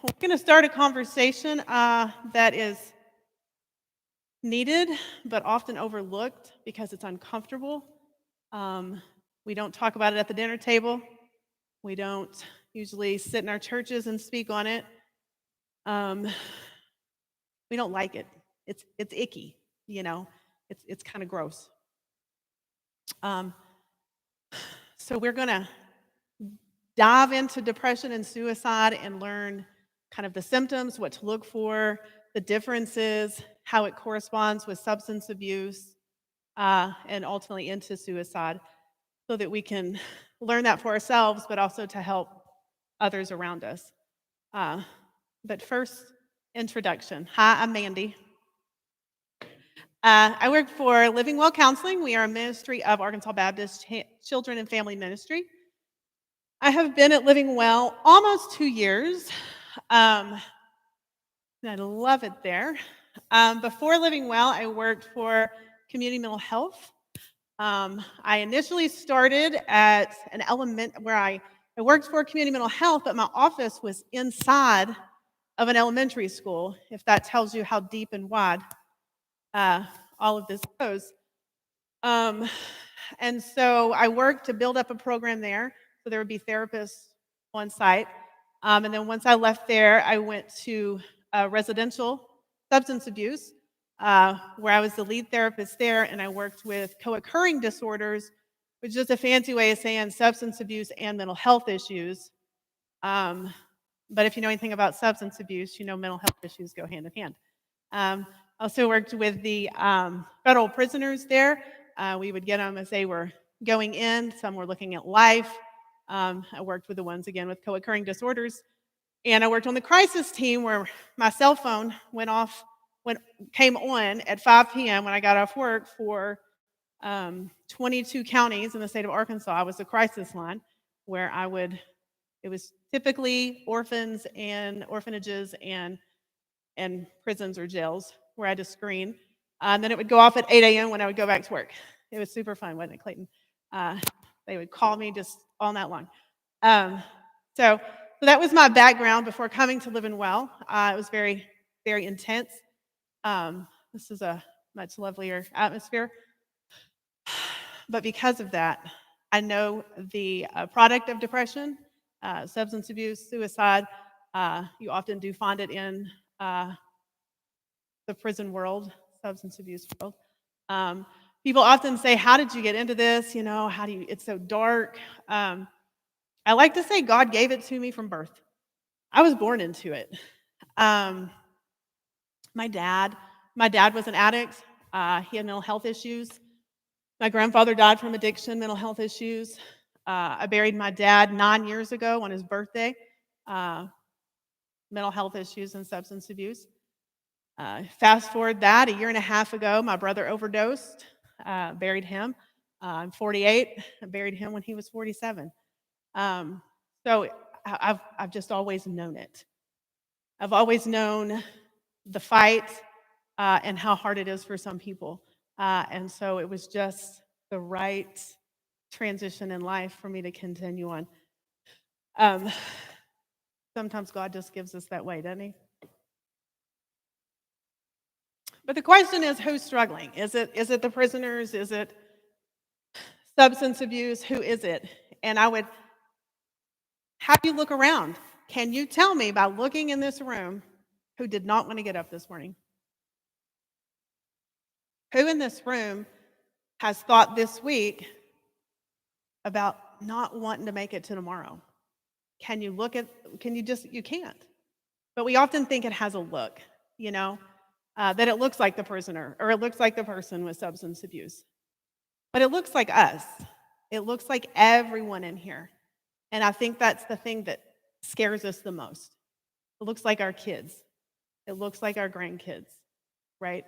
we're going to start a conversation that is needed but often overlooked because it's uncomfortable. Um, we don't talk about it at the dinner table. We don't usually sit in our churches and speak on it. Um, we don't like it. It's icky, you know. It's kind of gross. Um, so we're going to dive into depression and suicide and learn kind of the symptoms, what to look for, the differences, how it corresponds with substance abuse, and ultimately into suicide, so that we can learn that for ourselves, but also to help others around us. But first, introduction. Hi, I'm Mandy. I work for Living Well Counseling. We are a ministry of Arkansas Baptist Children and Family Ministry. I have been at Living Well almost 2 years. And I love it there. Before Living Well, I worked for Community Mental Health. I initially started at an element where I worked for Community Mental Health, but my office was inside of an elementary school, if that tells you how deep and wide all of this goes. And so I worked to build up a program there, so there would be therapists on site. And then once I left there, I went to residential substance abuse, where I was the lead therapist there, and I worked with co-occurring disorders, which is a fancy way of saying substance abuse and mental health issues. But if you know anything about substance abuse, you know mental health issues go hand in hand. Also worked with the federal prisoners there. We would get them as they were going in. Some were looking at life. I worked with the ones, again, with co-occurring disorders. And I worked on the crisis team where my cell phone came on at 5 p.m. when I got off work for 22 counties in the state of Arkansas. I was the crisis line where it was typically orphans and orphanages and prisons or jails where I had to screen. And then it would go off at 8 a.m. when I would go back to work. It was super fun, wasn't it, Clayton? They would call me just all night long. So that was my background before coming to Living Well. It was very, very intense. This is a much lovelier atmosphere. But because of that, I know the product of depression, substance abuse, suicide. You often do find it in the prison world, substance abuse world. People often say, how did you get into this? You know, it's so dark. I like to say God gave it to me from birth. I was born into it. My dad was an addict. He had mental health issues. My grandfather died from addiction, mental health issues. I buried my dad 9 years ago on his birthday. Mental health issues and substance abuse. Fast forward that, a year and a half ago, my brother overdosed, buried him. I'm 48. I buried him when he was 47. So I've just always known it. I've always known the fight and how hard it is for some people. And so it was just the right transition in life for me to continue on. Sometimes God just gives us that way, doesn't he? But the question is, who's struggling? Is it the prisoners? Is it substance abuse? Who is it? And I would have you look around. Can you tell me by looking in this room who did not want to get up this morning? Who in this room has thought this week about not wanting to make it to tomorrow? You can't. But we often think it has a look, that it looks like the prisoner or it looks like the person with substance abuse. But it looks like us. It looks like everyone in here. And I think that's the thing that scares us the most. It looks like our kids. It looks like our grandkids, right?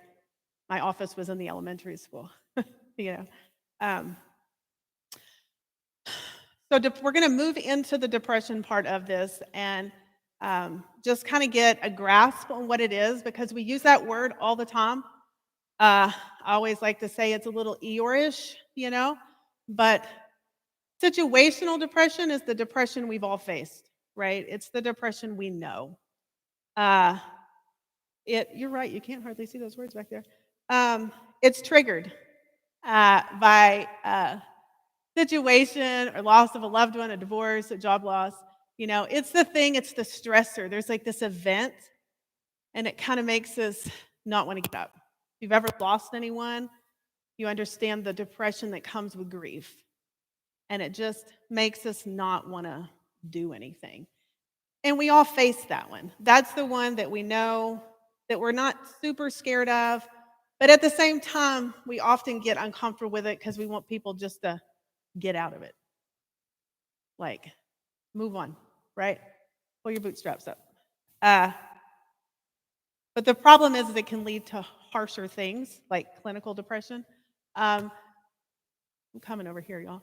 My office was in the elementary school, So we're going to move into the depression part of this and just kind of get a grasp on what it is, because we use that word all the time. I always like to say it's a little Eeyore-ish, but situational depression is the depression we've all faced, right? It's the depression we know. Uh, you're right, you can't hardly see those words back there. It's triggered by situation or loss of a loved one, a divorce, a job loss. It's the thing, it's the stressor. There's like this event, and it kind of makes us not want to get up. If you've ever lost anyone, you understand the depression that comes with grief. And it just makes us not want to do anything. And we all face that one. That's the one that we know that we're not super scared of. But at the same time, we often get uncomfortable with it because we want people just to get out of it. Like, move on, right? Pull your bootstraps up. Uh, but the problem is it can lead to harsher things like clinical depression. Um, I'm coming over here, y'all.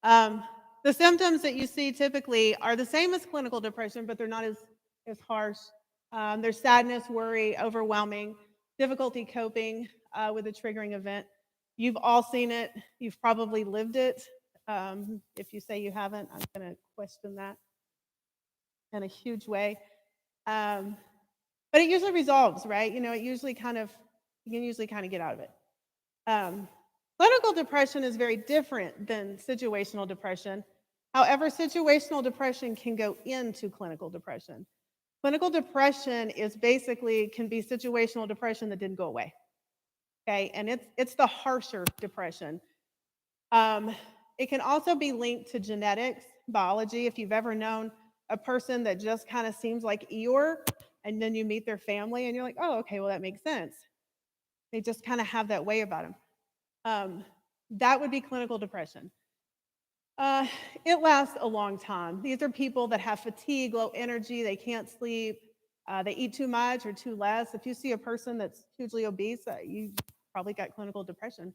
Um, the symptoms that you see typically are the same as clinical depression, but they're not as harsh. There's sadness, worry, overwhelming, difficulty coping with a triggering event. You've all seen it. You've probably lived it. If you say you haven't, I'm going to question that in a huge way. But it usually resolves, right? It usually you can usually kind of get out of it. Clinical depression is very different than situational depression. However, situational depression can go into clinical depression. Clinical depression can be situational depression that didn't go away. Okay, and it's the harsher depression. It can also be linked to genetics, biology. If you've ever known a person that just kind of seems like Eeyore, and then you meet their family and you're like, oh, okay, well, that makes sense. They just kind of have that way about them. That would be clinical depression. Uh, it lasts a long time. These are people that have fatigue, low energy, they can't sleep, they eat too much or too less. If you see a person that's hugely obese, you probably got clinical depression.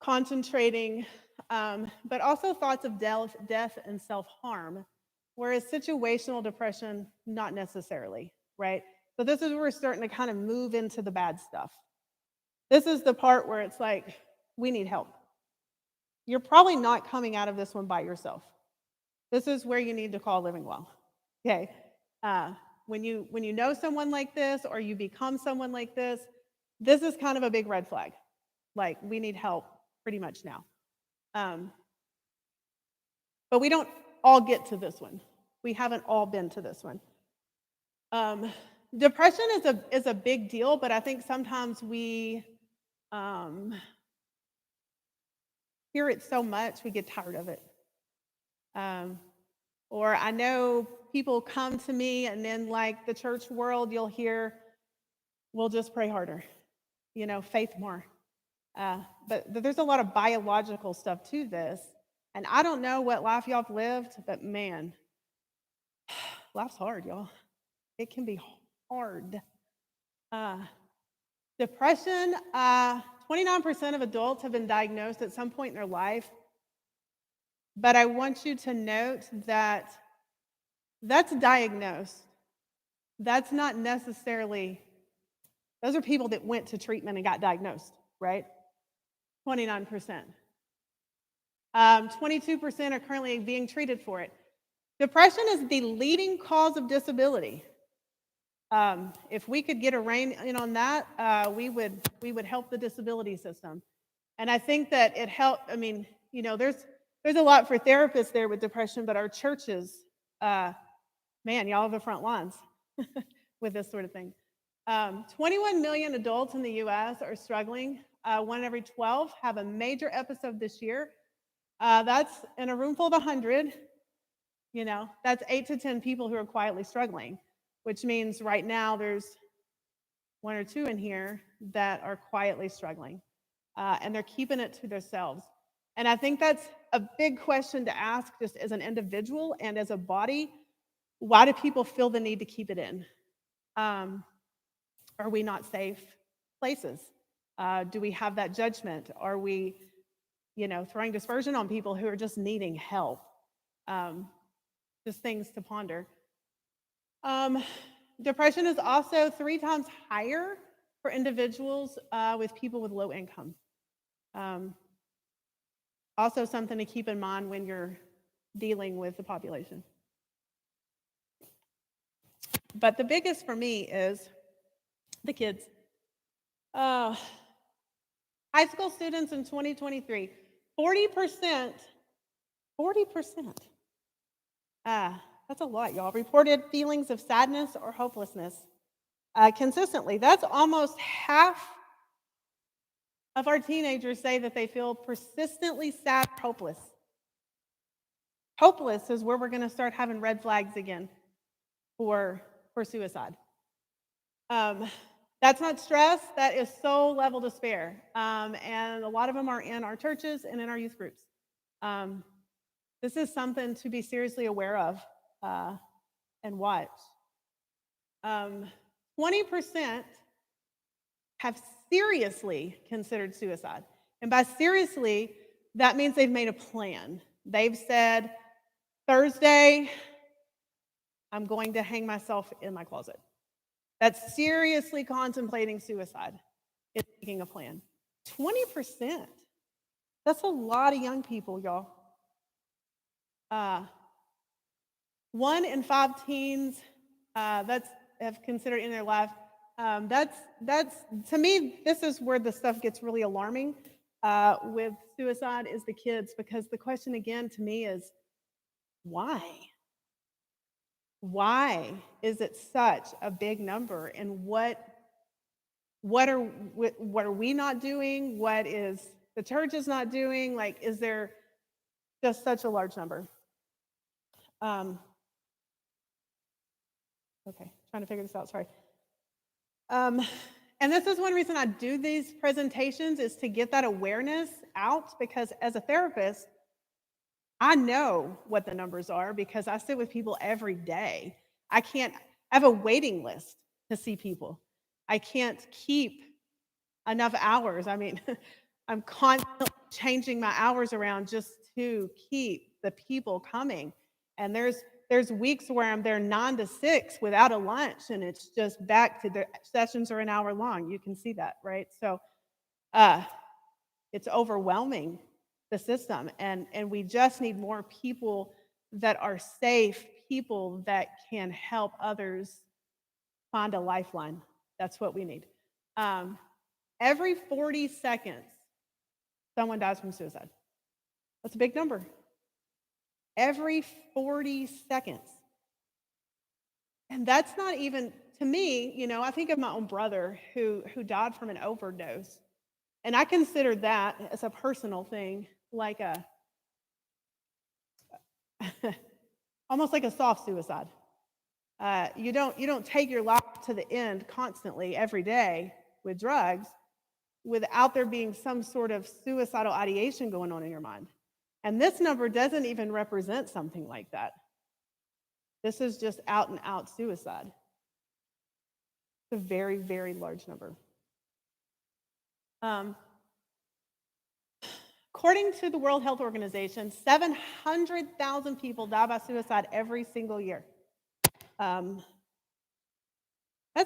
Concentrating, but also thoughts of death and self-harm, whereas situational depression, not necessarily, right? So this is where we're starting to kind of move into the bad stuff. This is the part where it's like, we need help. You're probably not coming out of this one by yourself. This is where you need to call Living Well. Okay. When you know someone like this or you become someone like this is kind of a big red flag. Like, we need help pretty much now. But we don't all get to this one. We haven't all been to this one. Depression is a big deal, but I think sometimes we hear it so much we get tired of it. Or I know people come to me, and in like the church world, you'll hear, we'll just pray harder, faith more. But there's a lot of biological stuff to this. And I don't know what life y'all have lived, but man, life's hard, y'all. It can be hard. Depression, 29% of adults have been diagnosed at some point in their life. But I want you to note that that's diagnosed. That's not necessarily, those are people that went to treatment and got diagnosed, right? 29%. 22% are currently being treated for it. Depression is the leading cause of disability. If we could get a rein in on that, we would help the disability system. And I think that it helped. I mean, there's a lot for therapists there with depression, but our churches, man, y'all have the front lines with this sort of thing. 21 million adults in the U.S. are struggling. 1 in every 12 have a major episode this year. That's in a room full of 100. That's 8 to 10 people who are quietly struggling, which means right now there's 1 or 2 in here that are quietly struggling, and they're keeping it to themselves. And I think that's a big question to ask just as an individual and as a body. Why do people feel the need to keep it in? Are we not safe places? Do we have that judgment? Are we, throwing dispersion on people who are just needing help? Just things to ponder. Depression is also 3 times higher for individuals with people with low income. Also something to keep in mind when you're dealing with the population. But the biggest for me is the kids. Uh, High school students in 2023, 40%, 40%. That's a lot, y'all. Reported feelings of sadness or hopelessness consistently. That's almost half of our teenagers say that they feel persistently sad or hopeless. Hopeless is where we're going to start having red flags again for suicide. That's not stress. That is soul level despair. And a lot of them are in our churches and in our youth groups. This is something to be seriously aware of and watch. 20% have seriously considered suicide. And by seriously, that means they've made a plan. They've said, Thursday, I'm going to hang myself in my closet. That's seriously contemplating suicide. It's making a plan. 20%. That's a lot of young people, y'all. 1 in 5 teens that's have considered in their life. That's to me. This is where the stuff gets really alarming with suicide is the kids, because the question again to me is why? Why is it such a big number? And what are we not doing? What is the church is not doing? Like, is there just such a large number? Okay, trying to figure this out. Sorry. And this is one reason I do these presentations, is to get that awareness out, because as a therapist, I know what the numbers are because I sit with people every day. I have a waiting list to see people. I can't keep enough hours. I mean, I'm constantly changing my hours around just to keep the people coming. And there's weeks where I'm there 9 to 6 without a lunch, and it's just back to the sessions are an hour long. You can see that, right? So it's overwhelming, the system, and we just need more people that are safe, people that can help others find a lifeline. That's what we need. Every 40 seconds, someone dies from suicide. That's a big number. Every 40 seconds. And that's not even, to me, I think of my own brother who died from an overdose. And I consider that as a personal thing, like almost like a soft suicide. You don't take your life to the end constantly every day with drugs without there being some sort of suicidal ideation going on in your mind. And this number doesn't even represent something like that. This is just out and out suicide. It's a very, very large number. According to the World Health Organization, 700,000 people die by suicide every single year. That's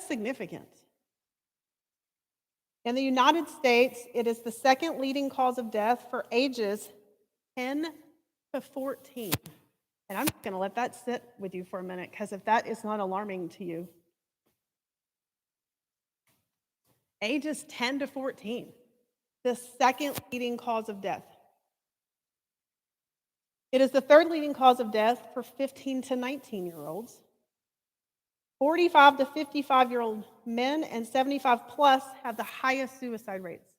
significant. In the United States, it is the second leading cause of death for ages 10 to 14. And I'm just going to let that sit with you for a minute, because if that is not alarming to you, ages 10 to 14, the second leading cause of death. It is the third leading cause of death for 15 to 19-year-olds. 45 to 55-year-old men and 75 plus have the highest suicide rates.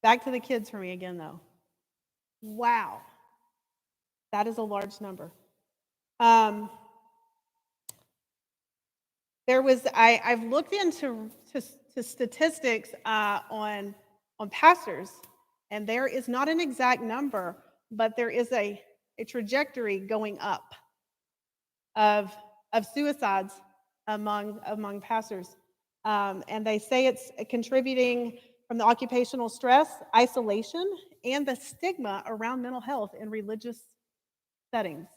Back to the kids for me again, though. Wow. That is a large number. I've looked into statistics on pastors, and there is not an exact number, but there is a trajectory going up of suicides among pastors, and they say it's contributing from the occupational stress, isolation, and the stigma around mental health in religious settings,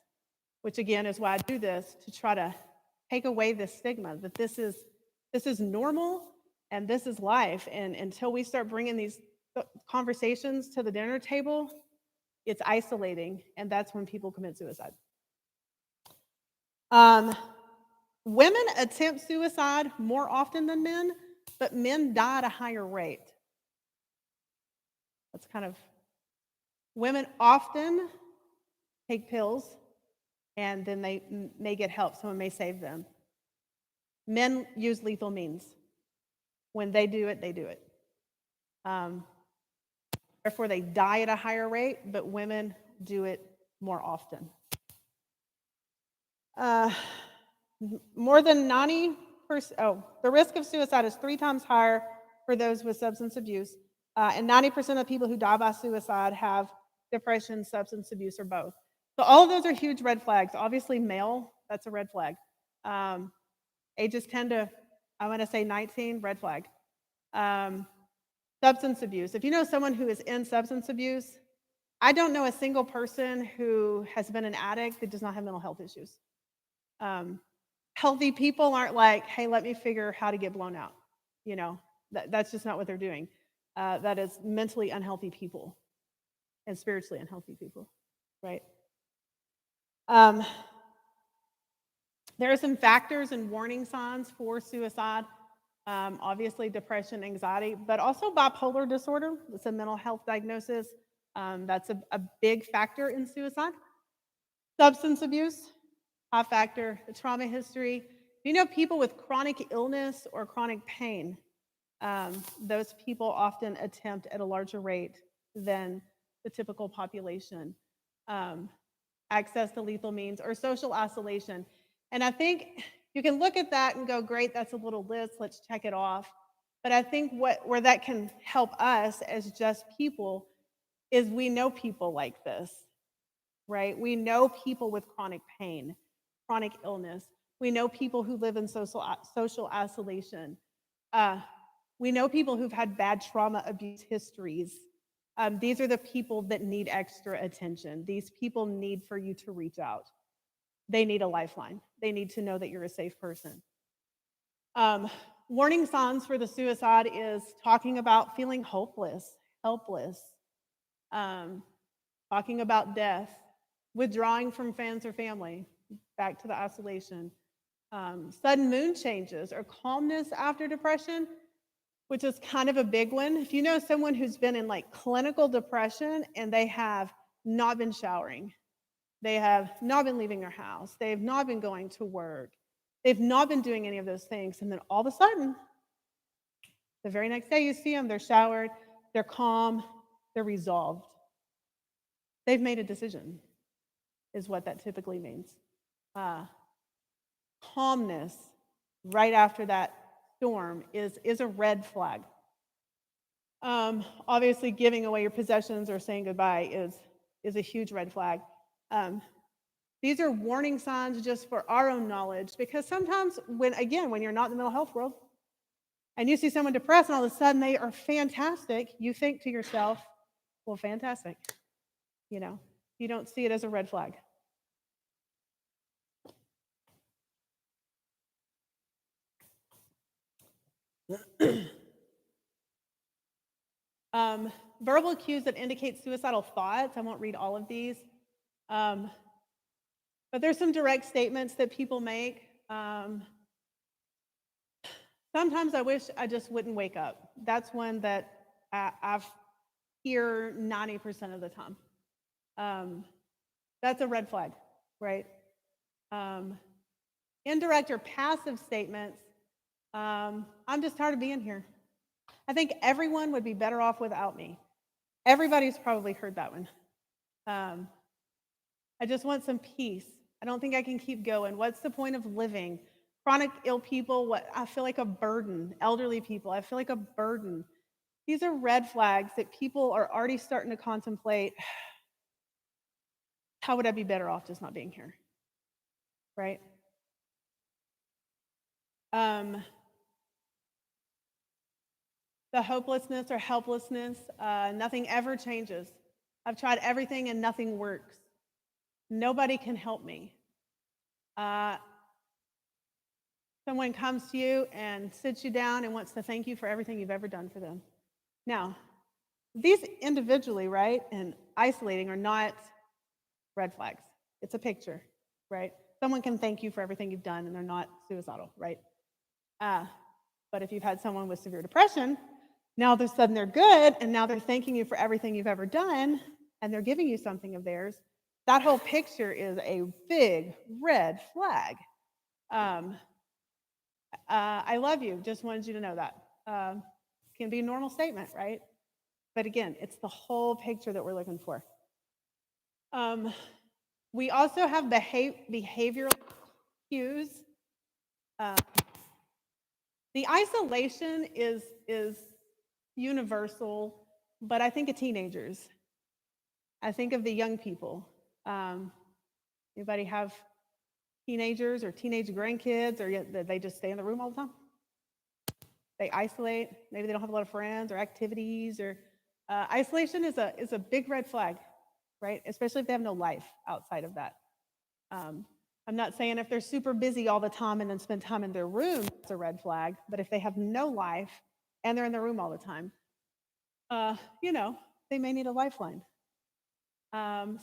which again is why I do this, to try to take away this stigma that this is normal and this is life. And until we start bringing these conversations to the dinner table, it's isolating, and that's when people commit suicide. Um, Women attempt suicide more often than men, but men die at a higher rate. That's kind of women often take pills and then they may get help. Someone may save them. Men use lethal means. When they do it, they do it. Um, Therefore, they die at a higher rate, but women do it more often. More than 90%, the risk of suicide is 3 times higher for those with substance abuse. And 90% of people who die by suicide have depression, substance abuse, or both. So all of those are huge red flags. Obviously, male, that's a red flag. Ages 10 to, I want to say 19, red flag. Substance abuse. If you know someone who is in substance abuse, I don't know a single person who has been an addict that does not have mental health issues. Healthy people aren't like, hey, let me figure how to get blown out. You know, that's just not what they're doing. That is mentally unhealthy people and spiritually unhealthy people, right? There are some factors and warning signs for suicide. Obviously, depression, anxiety, but also bipolar disorder. It's a mental health diagnosis. That's a big factor in suicide. Substance abuse, high factor. The trauma history. You know, people with chronic illness or chronic pain, those people often attempt at a larger rate than the typical population. Access to lethal means or social isolation. And I think you can look at that and go, great, that's a little list, let's check it off. But I think where that can help us as just people is we know people like this, right? We know people with chronic pain, chronic illness. We know people who live in social isolation. We know people who've had bad trauma abuse histories. These are the people that need extra attention. These people need for you to reach out. They need a lifeline. They need to know that you're a safe person. Warning signs for the suicide is talking about feeling hopeless, helpless, talking about death, withdrawing from friends or family, back to the isolation, sudden mood changes or calmness after depression, which is kind of a big one. If you know someone who's been in like clinical depression and they have not been showering, they have not been leaving their house, they have not been going to work, they've not been doing any of those things, and then all of a sudden, the very next day you see them, they're showered, they're calm, they're resolved. They've made a decision, is what that typically means. Calmness right after that storm is a red flag. Obviously, giving away your possessions or saying goodbye is a huge red flag. These are warning signs just for our own knowledge, because sometimes when you're not in the mental health world and you see someone depressed and all of a sudden they are fantastic, you think to yourself, well, fantastic. You know, you don't see it as a red flag. Verbal cues that indicate suicidal thoughts. I won't read all of these. But there's some direct statements that people make. Sometimes I wish I just wouldn't wake up. That's one that I hear 90% of the time. That's a red flag, right? Indirect or passive statements. I'm just tired of being here. I think everyone would be better off without me. Everybody's probably heard that one. I just want some peace. I don't think I can keep going. What's the point of living? Chronic ill people, I feel like a burden. Elderly people, I feel like a burden. These are red flags that people are already starting to contemplate. How would I be better off just not being here? Right? The hopelessness or helplessness, nothing ever changes. I've tried everything and nothing works. Nobody can help me. Someone comes to you and sits you down and wants to thank you for everything you've ever done for them. Now, these individually, right, and isolating are not red flags. It's a picture, right? someone can thank you for everything you've done and they're not suicidal, right? But if you've had someone with severe depression, now all of a sudden they're good, and now they're thanking you for everything you've ever done, and they're giving you something of theirs. That whole picture is a big red flag. I love you. Just wanted you to know that. Can be a normal statement, right? But again, it's the whole picture that we're looking for. We also have behavioral cues. The isolation is universal, but I think of teenagers. I think of the young people. Anybody have teenagers or teenage grandkids, or they just stay in the room all the time? They isolate. Maybe they don't have a lot of friends or activities. Or isolation is a big red flag, right? Especially if they have no life outside of that. I'm not saying if they're super busy all the time and then spend time in their room, it's a red flag. But if they have no life and they're in their room all the time, they may need a lifeline.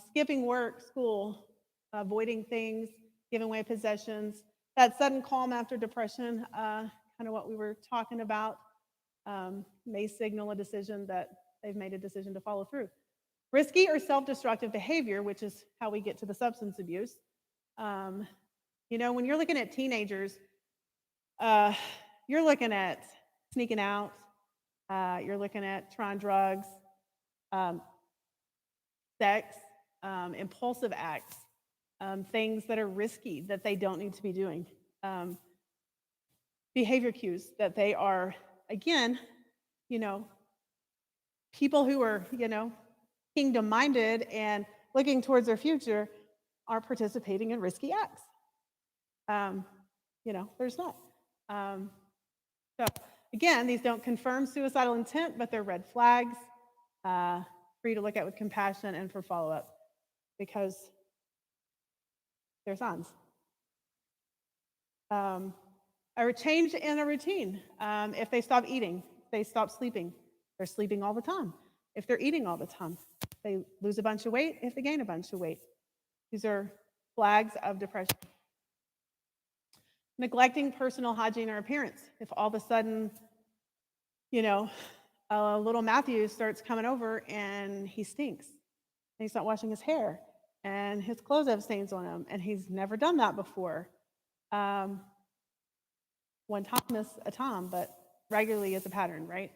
Skipping work, school, avoiding things, giving away possessions, that sudden calm after depression, kind of what we were talking about, may signal a decision that they've made a decision to follow through. Risky or self-destructive behavior, which is how we get to the substance abuse. When you're looking at teenagers, you're looking at sneaking out, you're looking at trying drugs, sex, impulsive acts, things that are risky that they don't need to be doing. Behavior cues that they are, again, people who are, kingdom minded and looking towards their future are participating in risky acts. There's not. So again, these don't confirm suicidal intent, but they're red flags for you to look at with compassion and for follow-up, because they're signs. A change in a routine. If they stop eating, they stop sleeping. They're sleeping all the time. If they're eating all the time, they lose a bunch of weight. If they gain a bunch of weight, these are flags of depression. Neglecting personal hygiene or appearance. If all of a sudden, little Matthew starts coming over and he stinks, and he's not washing his hair, and his clothes have stains on them, and he's never done that before. One time is a time, but regularly is a pattern, right?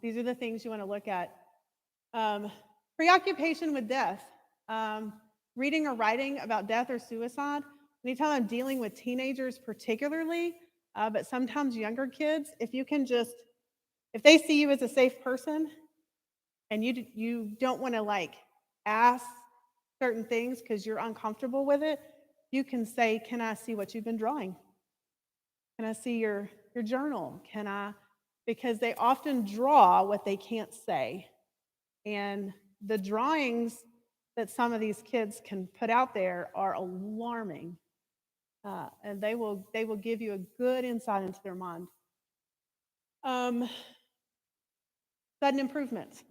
These are the things you want to look at. Preoccupation with death. Reading or writing about death or suicide. Anytime I'm dealing with teenagers particularly, but sometimes younger kids, if they see you as a safe person and you don't want to ask certain things because you're uncomfortable with it, you can say, can I see what you've been drawing? Can I see your journal? Because they often draw what they can't say. And the drawings that some of these kids can put out there are alarming. And they will give you a good insight into their mind. Sudden improvement.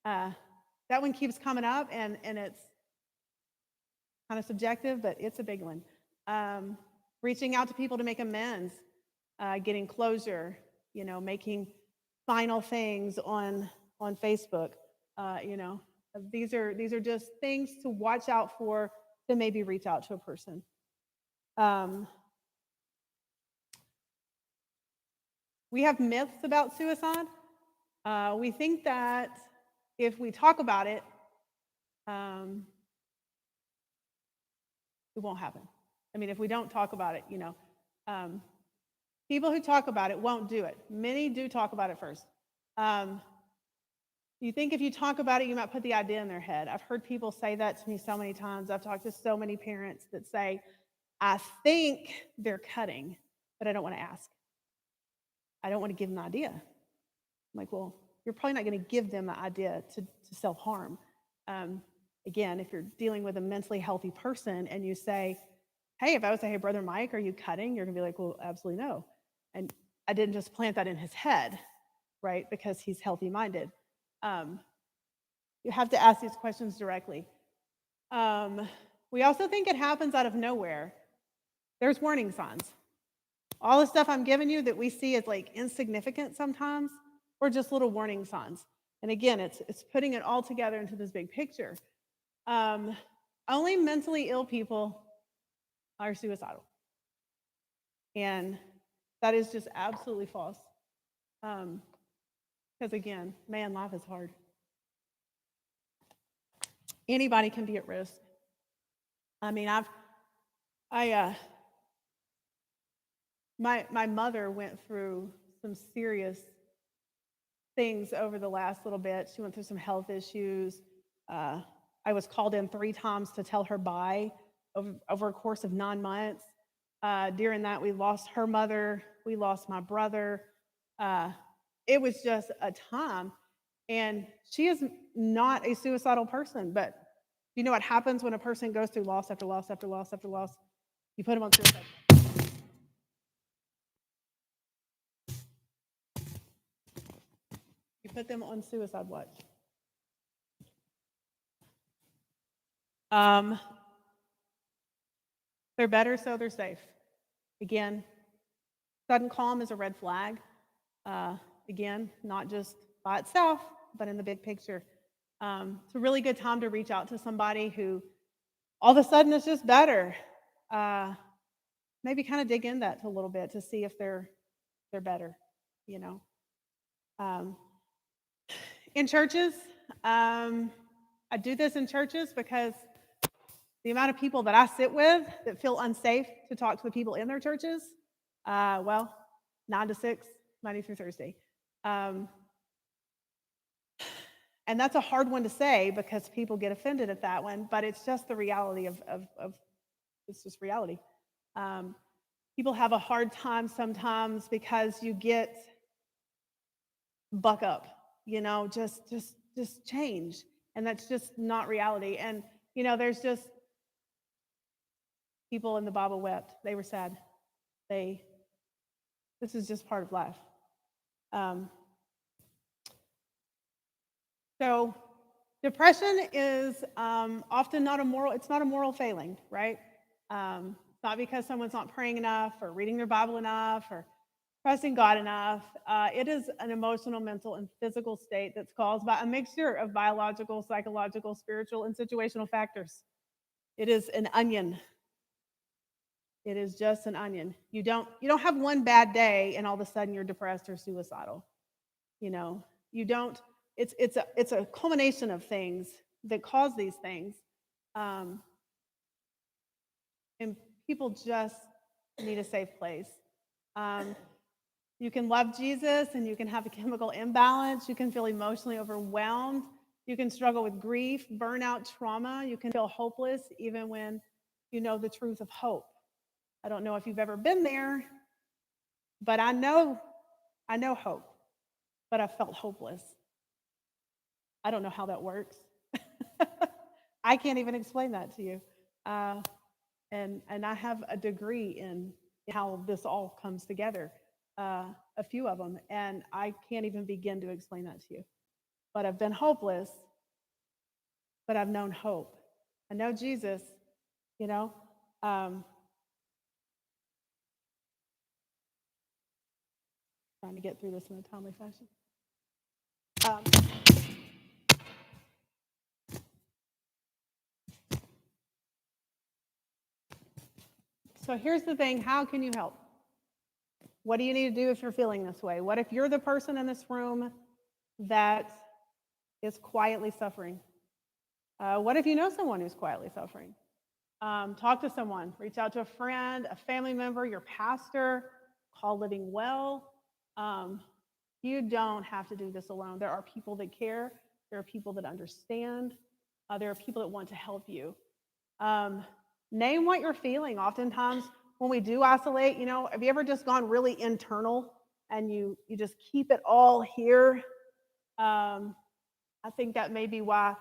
That one keeps coming up, and it's kind of subjective, but it's a big one. Reaching out to people to make amends, getting closure, making final things on Facebook. These are just things to watch out for, to maybe reach out to a person. We have myths about suicide. We think that if we talk about it, it won't happen. If we don't talk about it, people who talk about it won't do it. Many do talk about it first. You think if you talk about it, you might put the idea in their head. I've heard people say that to me so many times. I've talked to so many parents that say, I think they're cutting, but I don't want to ask. I don't want to give them the idea. I'm like, well, you're probably not going to give them the idea to self-harm. Again, if you're dealing with a mentally healthy person and you say, hey, if I would say, hey, Brother Mike, are you cutting? You're going to be like, well, absolutely no. And I didn't just plant that in his head, right? Because he's healthy-minded. You have to ask these questions directly. We also think it happens out of nowhere. There's warning signs. All the stuff I'm giving you that we see as like insignificant sometimes, or just little warning signs. And again, it's putting it all together into this big picture. Um, Only mentally ill people are suicidal, and that is just absolutely false. Because again, man, life is hard. Anybody can be at risk. I mean, my mother went through some serious things over the last little bit. She went through some health issues. Uh, I was called in 3 times to tell her bye over a course of 9 months. During that, we lost her mother. We lost my brother. Uh, it was just a time. And she is not a suicidal person, but you know what happens when a person goes through loss after loss after loss after loss? You put them on suicide. You put them on suicide watch. Um, they're better, so they're safe. Again, sudden calm is a red flag. Again, not just by itself, but in the big picture. It's a really good time to reach out to somebody who all of a sudden is just better. Maybe kind of dig in that a little bit to see if they're better. You know, um, in churches, I do this in churches because the amount of people that I sit with that feel unsafe to talk to the people in their churches, well, 9 to 6, Monday through Thursday. And that's a hard one to say because people get offended at that one, but it's just the reality of it's just reality. People have a hard time sometimes because you get buck up, just change. And that's just not reality. And, there's just people in the Bible wept. They were sad. This is just part of life. So depression is often not a moral failing, right? It's not because someone's not praying enough or reading their Bible enough or trusting God enough. It is an emotional, mental, and physical state that's caused by a mixture of biological, psychological, spiritual, and situational factors. It is an onion. It is just an onion. You don't have one bad day and all of a sudden you're depressed or suicidal. You don't. It's a culmination of things that cause these things, and people just need a safe place. You can love Jesus and you can have a chemical imbalance. You can feel emotionally overwhelmed. You can struggle with grief, burnout, trauma. You can feel hopeless even when you know the truth of hope. I don't know if you've ever been there, but I know hope, but I felt hopeless. I don't know how that works. I can't even explain that to you. And I have a degree in how this all comes together, a few of them, and I can't even begin to explain that to you. But I've been hopeless, but I've known hope. I know Jesus, you know. Trying to get through this in a timely fashion. So here's the thing, how can you help? What do you need to do if you're feeling this way? What if you're the person in this room that is quietly suffering? What if you know someone who's quietly suffering? Talk to someone, reach out to a friend, a family member, your pastor, call Living Well. You don't have to do this alone. There are people that care. There are people that understand. There are people that want to help you. Name what you're feeling. Oftentimes, when we do isolate, have you ever just gone really internal and you just keep it all here? I think that may be why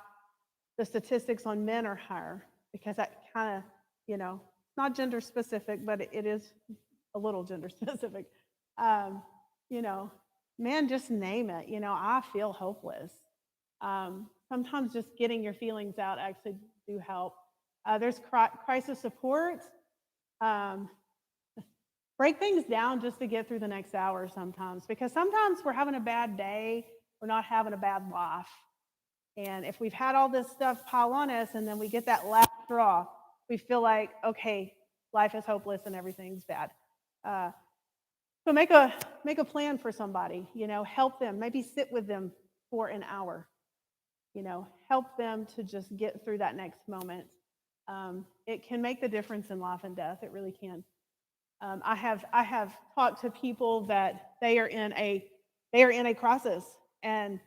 the statistics on men are higher, because that kind of, it's not gender specific, but it is a little gender specific. Man, just name it. I feel hopeless. Sometimes just getting your feelings out actually do help. There's crisis support. Um, break things down just to get through the next hour sometimes, because sometimes we're having a bad day, we're not having a bad life. And if we've had all this stuff pile on us and then we get that last straw, we feel like, okay, life is hopeless and everything's bad. Uh, so make a plan for somebody, help them, maybe sit with them for an hour, help them to just get through that next moment. It can make the difference in life and death. It really can. I have talked to people that they are in a crisis, and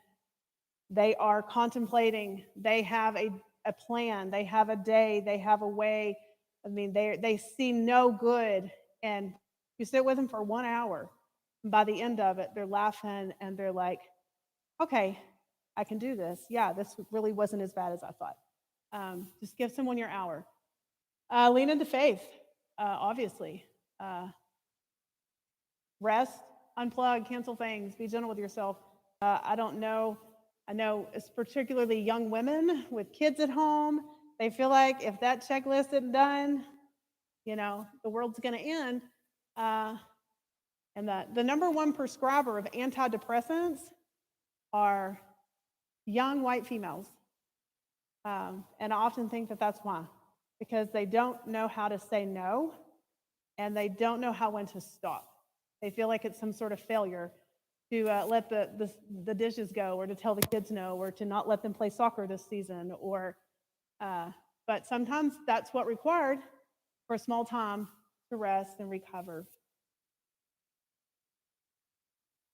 they are contemplating. They have a plan. They have a day. They have a way. I mean, they see no good, and you sit with them for 1 hour. And by the end of it, they're laughing and they're like, "Okay, I can do this. Yeah, this really wasn't as bad as I thought." Just give someone your hour. Lean into faith, obviously. Uh, Rest, unplug, cancel things, be gentle with yourself. I don't know. I know it's particularly young women with kids at home. They feel like if that checklist isn't done, the world's going to end. Uh, and the number one prescriber of antidepressants are young white females. And I often think that that's why, because they don't know how to say no, and they don't know how when to stop. They feel like it's some sort of failure to let the dishes go, or to tell the kids no, or to not let them play soccer this season, but sometimes that's what required for a small time to rest and recover.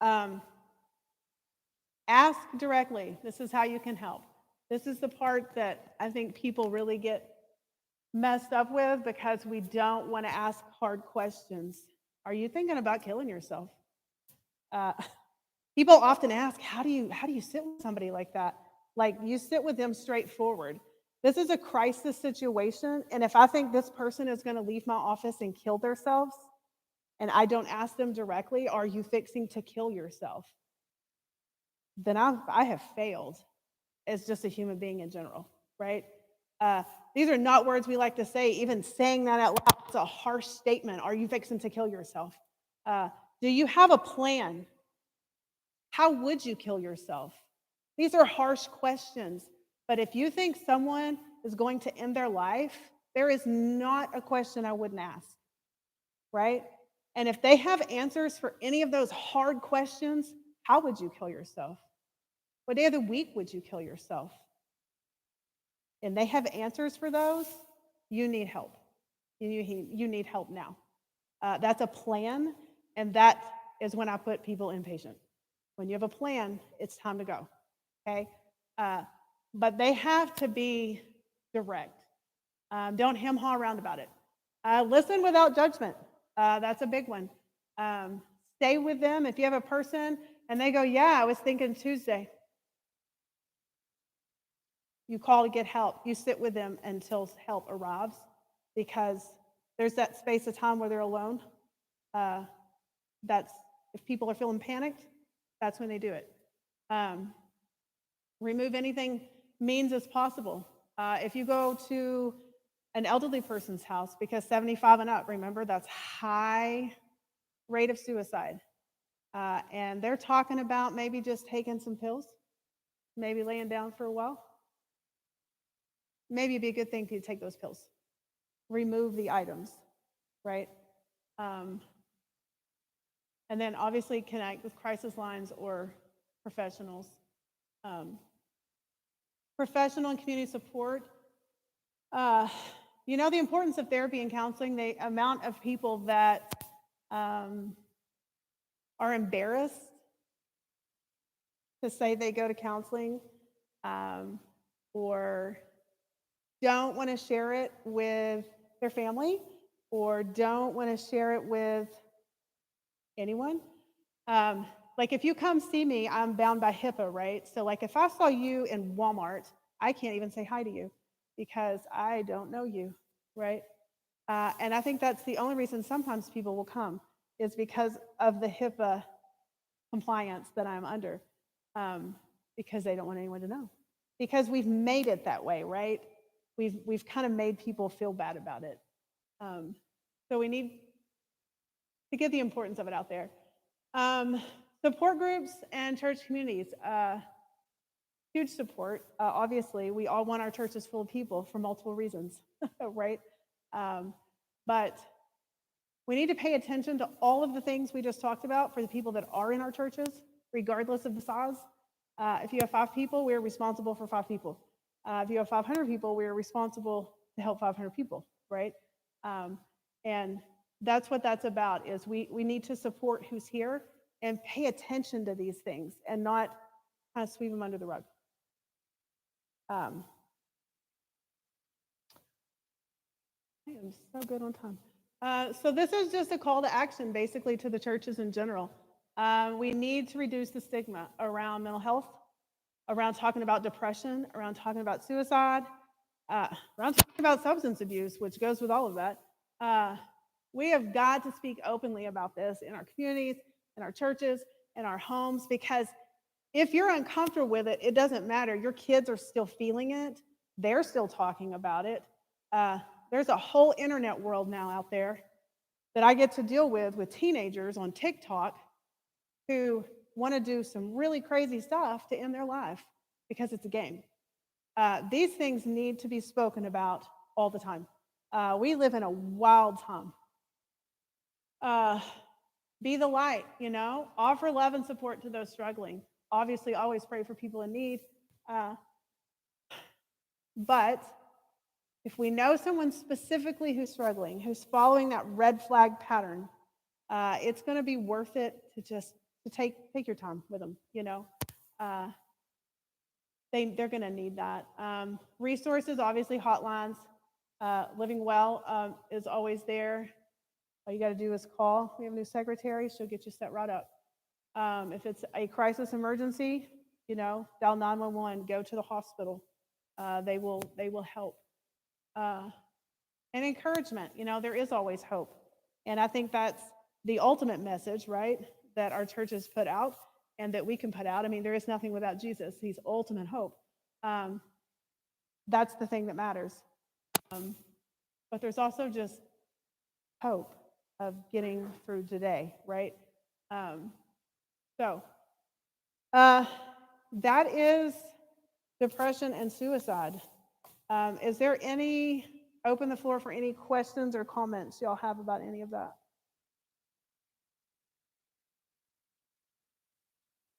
Um, Ask directly. This is how you can help. This is the part that I think people really get messed up with, because we don't want to ask hard questions. Are you thinking about killing yourself? Uh, People often ask, how do you sit with somebody like that? Like, you sit with them straightforward. This is a crisis situation, and if I think this person is going to leave my office and kill themselves, and I don't ask them directly, are you fixing to kill yourself? Then I have failed as just a human being in general, right? Uh, these are not words we like to say. Even saying that out loud, it's a harsh statement. Are you fixing to kill yourself? Uh, do you have a plan? How would you kill yourself? These are harsh questions. But if you think someone is going to end their life, there is not a question I wouldn't ask, right? And if they have answers for any of those hard questions, how would you kill yourself? What day of the week would you kill yourself? And they have answers for those, you need help. You need help now. That's a plan, and that is when I put people inpatient. When you have a plan, it's time to go. Okay? Uh, but they have to be direct. Don't hem haw around about it. Listen without judgment. That's a big one. Stay with them. If you have a person and they go, "Yeah, I was thinking Tuesday," you call to get help. You sit with them until help arrives, because there's that space of time where they're alone. Uh, that's if people are feeling panicked, that's when they do it. Um, Remove anything means as possible. If you go to an elderly person's house, because 75 and up, remember, that's high rate of suicide. And they're talking about maybe just taking some pills, maybe laying down for a while. Maybe it'd be a good thing to take those pills. Remove the items, right? Um, and then obviously connect with crisis lines or professionals. Um, Professional and community support. Uh, the importance of therapy and counseling, the amount of people that um, are embarrassed to say they go to counseling, um, or don't want to share it with their family, or don't want to share it with anyone. Like, if you come see me, I'm bound by HIPAA, right? So, like, if I saw you in Walmart, I can't even say hi to you because I don't know you, right? And I think that's the only reason sometimes people will come, is because of the HIPAA compliance that I'm under, because they don't want anyone to know. Because we've made it that way, right? we've kind of made people feel bad about it. So we need to get the importance of it out there. Support groups and church communities. Huge support. Obviously, we all want our churches full of people for multiple reasons, right? But we need to pay attention to all of the things we just talked about for the people that are in our churches, regardless of the size. If you have 5 people, we're responsible for 5 people. If you have 500 people, we're responsible to help 500 people, right? And that's what that's about, is we need to support who's here and pay attention to these things and not kind of sweep them under the rug. I am so good on time. So this is just a call to action, basically, to the churches in general. We need to reduce the stigma around mental health, around talking about depression, around talking about suicide, around talking about substance abuse, which goes with all of that. We have got to speak openly about this in our communities, in our churches, in our homes, because if you're uncomfortable with it, it doesn't matter. Your kids are still feeling it. They're still talking about it. There's a whole internet world now out there that I get to deal with teenagers on TikTok who want to do some really crazy stuff to end their life because it's a game. These things need to be spoken about all the time. We live in a wild time. Be the light, offer love and support to those struggling. Obviously, always pray for people in need. But if we know someone specifically who's struggling, who's following that red flag pattern, it's going to be worth it to take your time with them. They're going to need that. Resources, obviously, hotlines. Living Well is always there. All you got to do is call. We have a new secretary. She'll get you set right up. If it's a crisis emergency, dial 911. Go to the hospital. They will help. And encouragement. There is always hope. And I think that's the ultimate message, right, that our churches put out and that we can put out. I mean, there is nothing without Jesus. He's ultimate hope. That's the thing that matters. But there's also just hope of getting through today, right? So that is depression and suicide. Is there open the floor for any questions or comments y'all have about any of that?